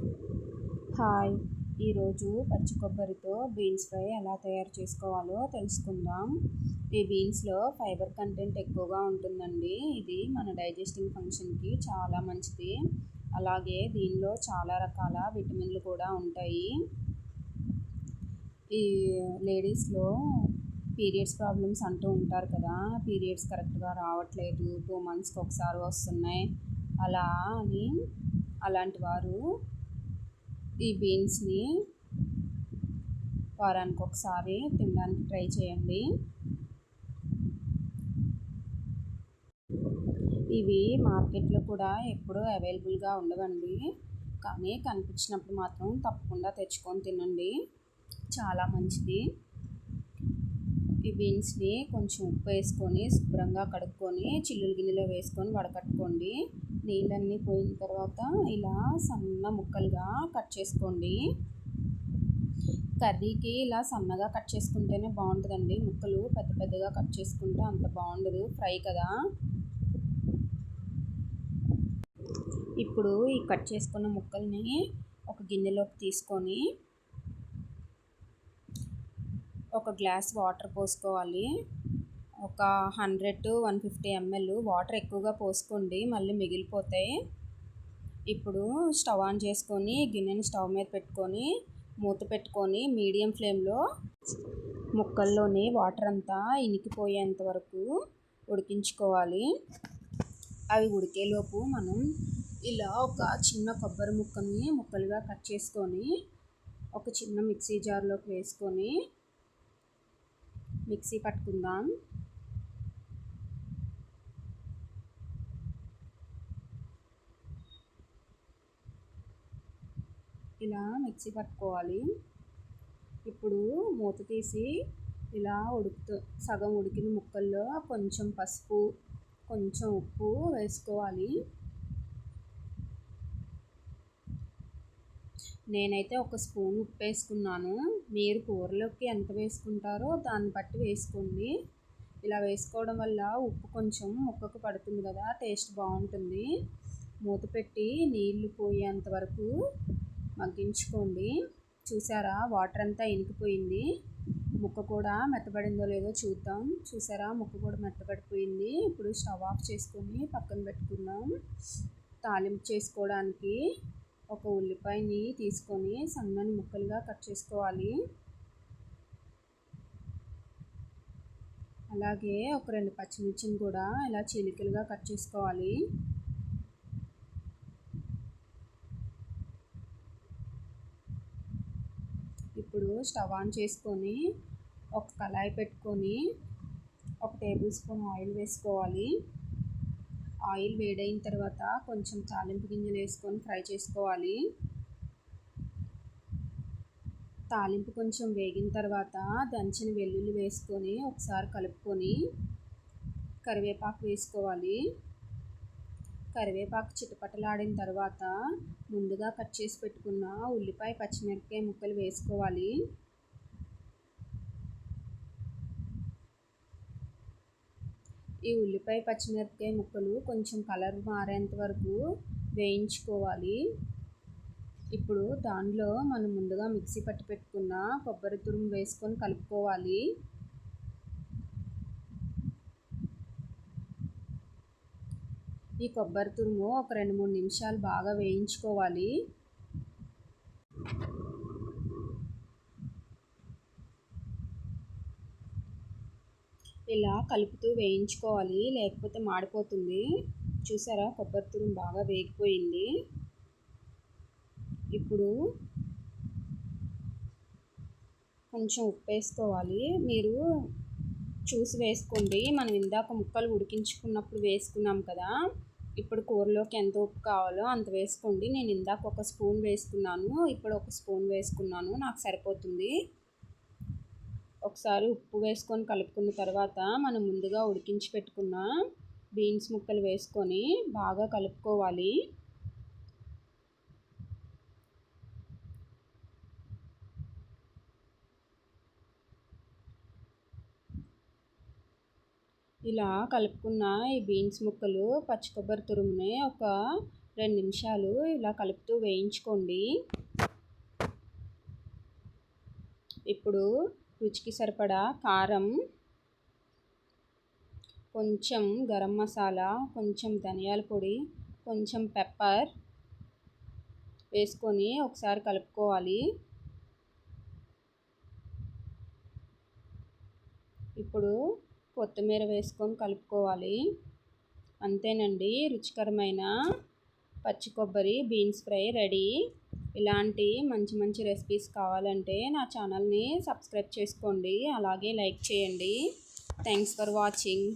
Hi! ఈరోజు పచ్చి కొబ్బరితో beans fry ఎలా తయారు చేసుకోవాలో తెలుసుకుందాం. ఈ బీన్స్‌లో ఫైబర్ కంటెంట్ ఎక్కువగా ఉంటుందండి. ఇది మన డైజెస్టింగ్ ఫంక్షన్‌కి చాలా మంచిది. అలాగే దీనిలో చాలా రకాల విటమిన్లు కూడా ఉంటాయి. ఈ లేడీస్‌లో పీరియడ్స్ ప్రాబ్లమ్స్ అంటూ ఉంటారు కదా! పీరియడ్స్ కరెక్ట్‌గా రావట్లేదు, 2 మంత్స్‌కి ఒకసారి వస్తున్నాయి. అలా అని అలాంటి వారు ఈ బీన్స్‌ని వారానికి ఒకసారి తినడానికి ట్రై చేయండి. ఇవి మార్కెట్‌లో కూడా ఎప్పుడూ అవైలబుల్‌గా ఉండవండి. కానీ కనిపించినప్పుడు మాత్రం తప్పకుండా తెచ్చుకొని తినండి. చాలా మంచిది. ఈ బీన్స్‌ని కొంచెం ఉప్పు వేసుకొని శుభ్రంగా కడుక్కొని చిల్లులు గిన్నెలో వేసుకొని వడకట్టుకోండి. నీళ్ళన్నీ పోయిన తర్వాత ఇలా సన్న ముక్కలుగా కట్ చేసుకోండి. కర్రీకి ఇలా సన్నగా కట్ చేసుకుంటేనే బాగుంటుందండి. ముక్కలు పెద్ద పెద్దగా కట్ చేసుకుంటే అంత బాగుండదు, ఫ్రై కదా. ఇప్పుడు ఈ కట్ చేసుకున్న ముక్కల్ని ఒక గిన్నెలోకి తీసుకొని ఒక గ్లాస్ వాటర్ పోసుకోవాలి. ఒక 100 to 150 ml వాటర్ ఎక్కువగా పోసుకోండి, మళ్ళీ మిగిలిపోతాయి. ఇప్పుడు స్టవ్ ఆన్ చేసుకొని గిన్నెని స్టవ్ మీద పెట్టుకొని మూత పెట్టుకొని మీడియం ఫ్లేమ్లో ముక్కల్లోని వాటర్ అంతా ఇనికిపోయేంత వరకు ఉడికించుకోవాలి. అవి ఉడికేలోపు మనం ఇలా ఒక చిన్న కొబ్బరి ముక్కని ముక్కలుగా కట్ చేసుకొని ఒక చిన్న మిక్సీ జార్లోకి వేసుకొని మిక్సీ పట్టుకుందాం. ఇలా మిక్సీ పట్టుకోవాలి. ఇప్పుడు మూత తీసి ఇలా సగం ఉడికిన ముక్కల్లో కొంచెం పసుపు, కొంచెం ఉప్పు వేసుకోవాలి. నేనైతే ఒక స్పూన్ ఉప్పు వేసుకున్నాను. మీరు కూరలోకి ఎంత వేసుకుంటారో దాన్ని బట్టి వేసుకోండి. ఇలా వేసుకోవడం వల్ల ఉప్పు కొంచెం ముక్కకు పడుతుంది కదా, టేస్ట్ బాగుంటుంది. మూత పెట్టి నీళ్లు పోయేంత వరకు మగ్గించుకోండి. చూసారా, వాటర్ అంతా ఇనికిపోయింది. ముక్క కూడా మెత్తబడిందో లేదో చూద్దాం. చూసారా, ముక్క కూడా మెత్తబడిపోయింది. ఇప్పుడు స్టవ్ ఆఫ్ చేసుకొని పక్కన పెట్టుకుందాం. తాలింపు చేసుకోవడానికి ఒక ఉల్లిపాయని తీసుకొని సన్నని ముక్కలుగా కట్ చేసుకోవాలి. అలాగే ఒక 2 పచ్చిమిర్చిని కూడా ఇలా చీలికలుగా కట్ చేసుకోవాలి. ఇప్పుడు స్టవ్ ఆన్ చేసుకొని ఒక కళాయి పెట్టుకొని 1 టేబుల్ స్పూన్ ఆయిల్ వేసుకోవాలి. ఆయిల్ వేడైన తర్వాత కొంచెం తాలింపు గింజలు వేసుకొని ఫ్రై చేసుకోవాలి. తాలింపు కొంచెం వేగిన తర్వాత దంచిన వెల్లుల్లి వేసుకొని ఒకసారి కలుపుకొని కరివేపాకు వేసుకోవాలి. కరివేపాకు చిటపటలాడిన తర్వాత ముందుగా కట్ చేసి పెట్టుకున్న ఉల్లిపాయ, పచ్చిమిరపకాయ ముక్కలు వేసుకోవాలి. ఈ ఉల్లిపాయ, పచ్చిమిరపకాయ ముక్కలు కొంచెం కలర్ మారేంత వరకు వేయించుకోవాలి. ఇప్పుడు దానిలో మనం ముందుగా మిక్సీ పట్టి పెట్టుకున్న కొబ్బరి తురుము వేసుకొని కలుపుకోవాలి. ఈ కొబ్బరి తురుము ఒక 2-3 నిమిషాలు బాగా వేయించుకోవాలి. ఇలా కలుపుతూ వేయించుకోవాలి, లేకపోతే మాడిపోతుంది. చూసారా, కొబ్బరి తురుము బాగా వేగిపోయింది. ఇప్పుడు కొంచెం ఉప్పు వేసుకోవాలి. మీరు చూసి వేసుకోండి. మనం ఇందాక ముక్కలు ఉడికించుకున్నప్పుడు వేసుకున్నాం కదా, ఇప్పుడు కూరలోకి ఎంత ఉప్పు కావాలో అంత వేసుకోండి. నేను ఇందాక 1 స్పూన్ వేసుకున్నాను, ఇప్పుడు 1 స్పూన్ వేసుకున్నాను, నాకు సరిపోతుంది. ఒకసారి ఉప్పు వేసుకొని కలుపుకున్న తర్వాత మనం ముందుగా ఉడికించి పెట్టుకున్న బీన్స్ ముక్కలు వేసుకొని బాగా కలుపుకోవాలి. ఇలా కలుపుకున్న ఈ బీన్స్ ముక్కలు పచ్చి కొబ్బరి తురుముని ఒక 2 నిమిషాలు ఇలా కలుపుతూ వేయించుకోండి. ఇప్పుడు రుచికి సరిపడా కారం, కొంచెం గరం మసాలా, కొంచెం ధనియాల పొడి, కొంచెం పెప్పర్ వేసుకొని ఒకసారి కలుపుకోవాలి. ఇప్పుడు కొత్తిమీర వేసుకొని కలుపుకోవాలి. అంతేనండి, రుచికరమైన పచ్చి కొబ్బరి బీన్స్ ఫ్రై రెడీ. ఇలాంటి మంచి మంచి రెసిపీస్ కావాలంటే నా ఛానల్ని సబ్స్క్రైబ్ చేసుకోండి, అలాగే లైక్ చేయండి. Thanks for watching.